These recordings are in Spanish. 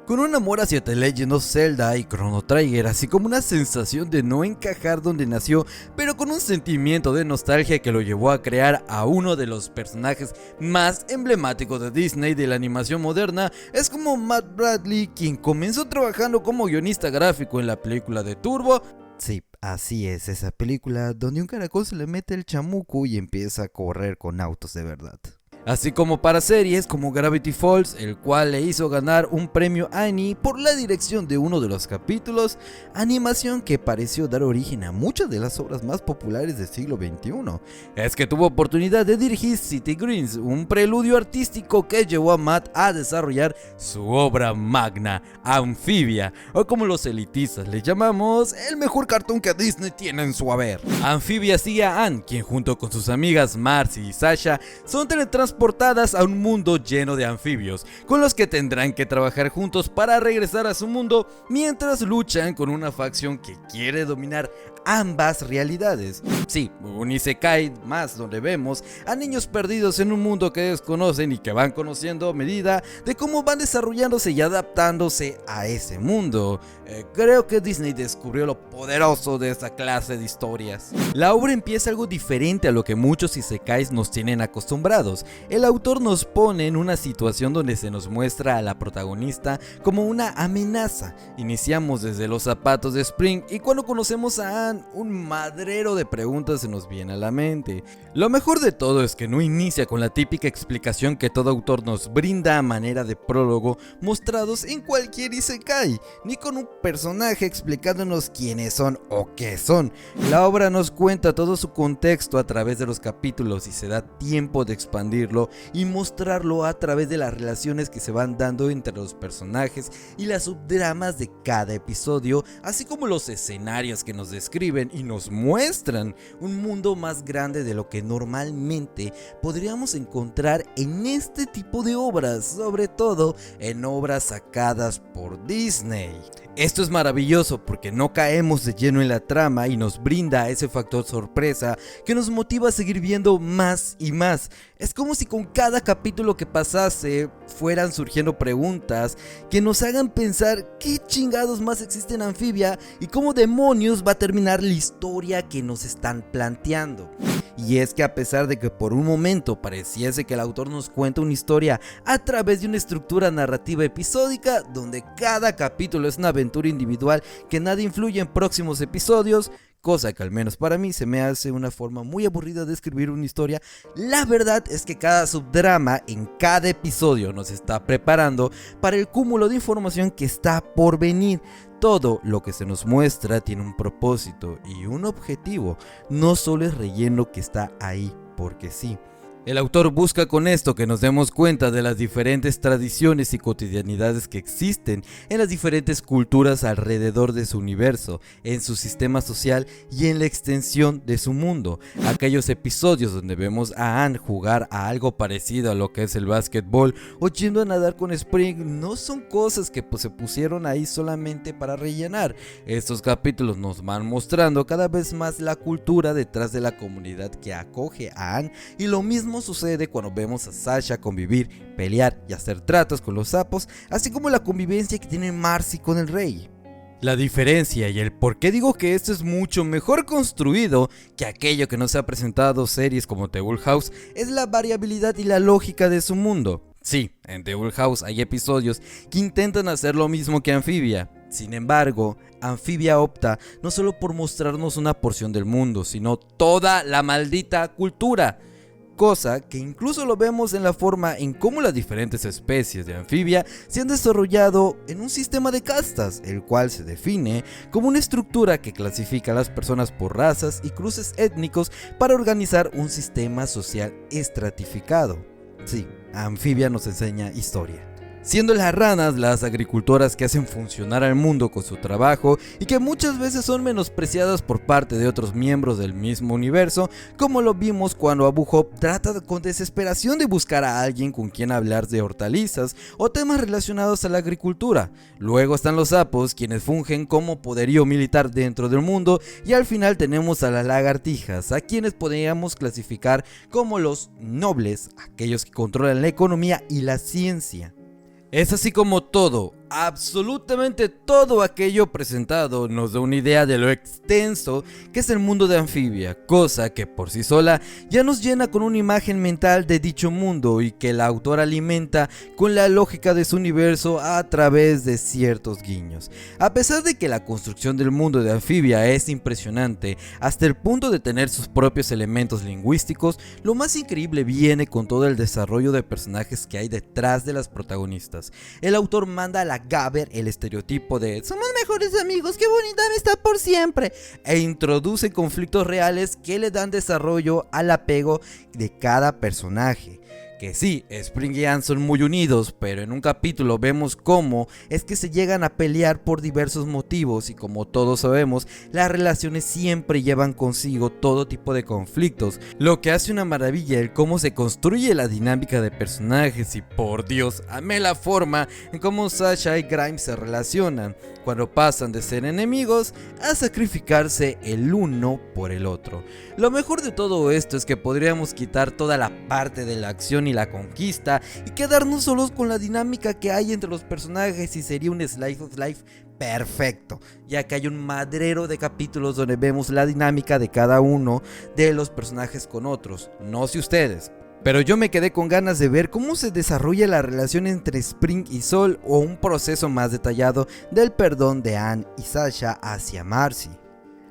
Con un amor hacia The Legend of Zelda y Chrono Trigger, así como una sensación de no encajar donde nació, pero con un sentimiento de nostalgia que lo llevó a crear a uno de los personajes más emblemáticos de Disney de la animación moderna, es como Matt Bradley, quien comenzó trabajando como guionista gráfico en la película de Turbo. Sí, así es, esa película donde un caracol se le mete el chamuco y empieza a correr con autos de verdad. Así como para series como Gravity Falls, el cual le hizo ganar un premio Annie por la dirección de uno de los capítulos, animación que pareció dar origen a muchas de las obras más populares del siglo XXI. Es que tuvo oportunidad de dirigir City Greens, un preludio artístico que llevó a Matt a desarrollar su obra magna, Amphibia, o como los elitistas le llamamos, el mejor cartoon que Disney tiene en su haber. Amphibia sigue a Anne, quien junto con sus amigas Marcy y Sasha son teletransportadas a un mundo lleno de anfibios, con los que tendrán que trabajar juntos para regresar a su mundo mientras luchan con una facción que quiere dominar ambas realidades. Sí, un isekai más donde vemos a niños perdidos en un mundo que desconocen y que van conociendo a medida de cómo van desarrollándose y adaptándose a ese mundo. Creo que Disney descubrió lo poderoso de esta clase de historias. La obra empieza algo diferente a lo que muchos isekais nos tienen acostumbrados. El autor nos pone en una situación donde se nos muestra a la protagonista como una amenaza. Iniciamos desde los zapatos de Spring y cuando conocemos a Anne, un madrero de preguntas se nos viene a la mente. Lo mejor de todo es que no inicia con la típica explicación que todo autor nos brinda a manera de prólogo mostrados en cualquier isekai, ni con un personaje explicándonos quiénes son o qué son. La obra nos cuenta todo su contexto a través de los capítulos y se da tiempo de expandirlo y mostrarlo a través de las relaciones que se van dando entre los personajes y las subdramas de cada episodio, así como los escenarios que nos describen y nos muestran un mundo más grande de lo que normalmente podríamos encontrar en este tipo de obras, sobre todo en obras sacadas por Disney. Esto es maravilloso porque no caemos de lleno en la trama y nos brinda ese factor sorpresa que nos motiva a seguir viendo más y más. Es como si con cada capítulo que pasase fueran surgiendo preguntas que nos hagan pensar qué chingados más existe en Amphibia y cómo demonios va a terminar la historia que nos están planteando. Y es que a pesar de que por un momento pareciese que el autor nos cuenta una historia a través de una estructura narrativa episódica donde cada capítulo es una aventura individual que nada influye en próximos episodios, cosa que al menos para mí se me hace una forma muy aburrida de escribir una historia, la verdad es que cada subdrama en cada episodio nos está preparando para el cúmulo de información que está por venir. Todo lo que se nos muestra tiene un propósito y un objetivo, no solo es relleno que está ahí porque sí. El autor busca con esto que nos demos cuenta de las diferentes tradiciones y cotidianidades que existen en las diferentes culturas alrededor de su universo, en su sistema social y en la extensión de su mundo. Aquellos episodios donde vemos a Anne jugar a algo parecido a lo que es el básquetbol o yendo a nadar con Spring no son cosas que se pusieron ahí solamente para rellenar. Estos capítulos nos van mostrando cada vez más la cultura detrás de la comunidad que acoge a Anne, y lo mismo sucede cuando vemos a Sasha convivir, pelear y hacer tratos con los sapos, así como la convivencia que tiene Marcy con el rey. La diferencia y el por qué digo que esto es mucho mejor construido que aquello que nos ha presentado series como The Full House es la variabilidad y la lógica de su mundo. Sí, en The Full House hay episodios que intentan hacer lo mismo que Amphibia. Sin embargo, Amphibia opta no solo por mostrarnos una porción del mundo, sino toda la maldita cultura. Cosa que incluso lo vemos en la forma en cómo las diferentes especies de anfibia se han desarrollado en un sistema de castas, el cual se define como una estructura que clasifica a las personas por razas y cruces étnicos para organizar un sistema social estratificado. Sí, Amphibia nos enseña historia. Siendo las ranas las agricultoras que hacen funcionar al mundo con su trabajo y que muchas veces son menospreciadas por parte de otros miembros del mismo universo, como lo vimos cuando Abu Hop trata con desesperación de buscar a alguien con quien hablar de hortalizas o temas relacionados a la agricultura. Luego están los sapos, quienes fungen como poderío militar dentro del mundo, y al final tenemos a las lagartijas, a quienes podríamos clasificar como los nobles, aquellos que controlan la economía y la ciencia. Es así como todo Absolutamente todo aquello presentado nos da una idea de lo extenso que es el mundo de Amphibia, cosa que por sí sola ya nos llena con una imagen mental de dicho mundo y que el autor alimenta con la lógica de su universo a través de ciertos guiños. A pesar de que la construcción del mundo de Amphibia es impresionante hasta el punto de tener sus propios elementos lingüísticos, lo más increíble viene con todo el desarrollo de personajes que hay detrás de las protagonistas. El autor manda a la Gaber el estereotipo de somos mejores amigos, qué bonita amistad por siempre, e introduce conflictos reales que le dan desarrollo al apego de cada personaje. Que sí, Spring y Anne son muy unidos, pero en un capítulo vemos cómo es que se llegan a pelear por diversos motivos y como todos sabemos, las relaciones siempre llevan consigo todo tipo de conflictos, lo que hace una maravilla el cómo se construye la dinámica de personajes y por Dios, amé la forma en cómo Sasha y Grimes se relacionan, cuando pasan de ser enemigos a sacrificarse el uno por el otro. Lo mejor de todo esto es que podríamos quitar toda la parte de la acción y la conquista y quedarnos solos con la dinámica que hay entre los personajes y sería un slice of life perfecto, ya que hay un madrero de capítulos donde vemos la dinámica de cada uno de los personajes con otros, no sé ustedes. Pero yo me quedé con ganas de ver cómo se desarrolla la relación entre Spring y Sol o un proceso más detallado del perdón de Anne y Sasha hacia Marcy.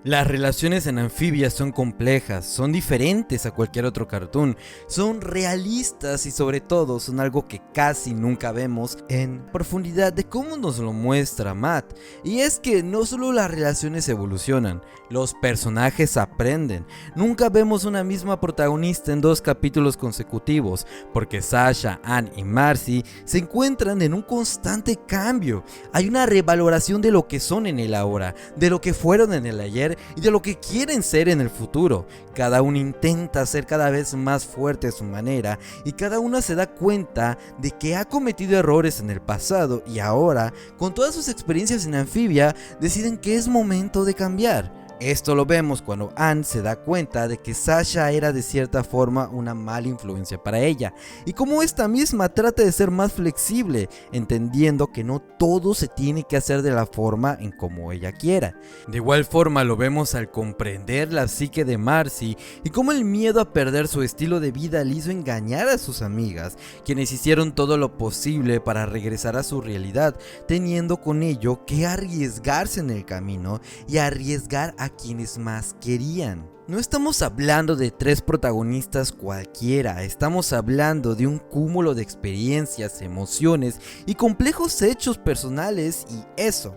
Las relaciones en Amphibia son complejas, son diferentes a cualquier otro cartoon, son realistas y sobre todo son algo que casi nunca vemos en profundidad de cómo nos lo muestra Matt. Y es que no solo las relaciones evolucionan, los personajes aprenden. Nunca vemos una misma protagonista en 2 capítulos consecutivos, porque Sasha, Anne y Marcy se encuentran en un constante cambio. Hay una revaloración de lo que son en el ahora, de lo que fueron en el ayer y de lo que quieren ser en el futuro. Cada uno intenta ser cada vez más fuerte a su manera y cada una se da cuenta de que ha cometido errores en el pasado y ahora, con todas sus experiencias en Amphibia, deciden que es momento de cambiar. Esto lo vemos cuando Anne se da cuenta de que Sasha era de cierta forma una mala influencia para ella y como esta misma trata de ser más flexible, entendiendo que no todo se tiene que hacer de la forma en como ella quiera. De igual forma lo vemos al comprender la psique de Marcy y cómo el miedo a perder su estilo de vida le hizo engañar a sus amigas, quienes hicieron todo lo posible para regresar a su realidad, teniendo con ello que arriesgarse en el camino y arriesgar a quienes más querían. No estamos hablando de 3 protagonistas cualquiera, estamos hablando de un cúmulo de experiencias, emociones y complejos hechos personales y eso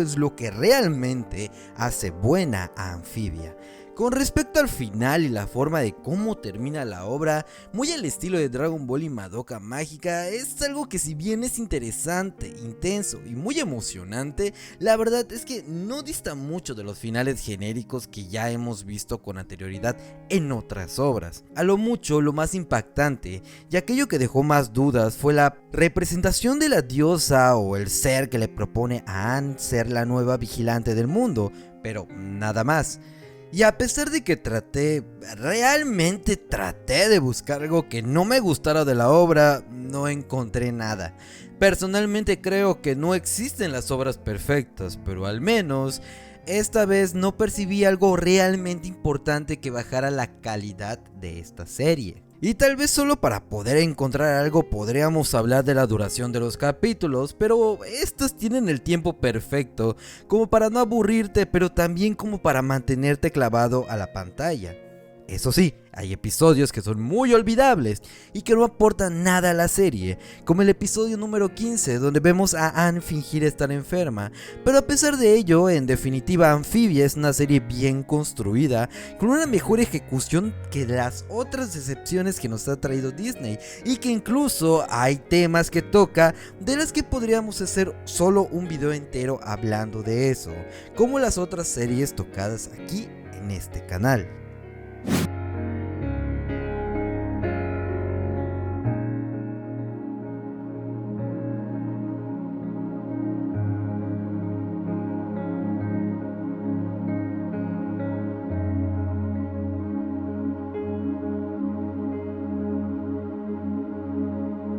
es lo que realmente hace buena a Amphibia. Con respecto al final y la forma de cómo termina la obra, muy al estilo de Dragon Ball y Madoka Mágica, es algo que si bien es interesante, intenso y muy emocionante, la verdad es que no dista mucho de los finales genéricos que ya hemos visto con anterioridad en otras obras. A lo mucho, lo más impactante y aquello que dejó más dudas fue la representación de la diosa o el ser que le propone a Anne ser la nueva vigilante del mundo, pero nada más. Y a pesar de que realmente traté de buscar algo que no me gustara de la obra, no encontré nada. Personalmente creo que no existen las obras perfectas, pero al menos esta vez no percibí algo realmente importante que bajara la calidad de esta serie. Y tal vez solo para poder encontrar algo podríamos hablar de la duración de los capítulos, pero estos tienen el tiempo perfecto como para no aburrirte, pero también como para mantenerte clavado a la pantalla. Eso sí, hay episodios que son muy olvidables y que no aportan nada a la serie, como el episodio número 15 donde vemos a Anne fingir estar enferma, pero a pesar de ello, en definitiva Amphibia es una serie bien construida, con una mejor ejecución que las otras decepciones que nos ha traído Disney y que incluso hay temas que toca de las que podríamos hacer solo un video entero hablando de eso, como las otras series tocadas aquí en este canal.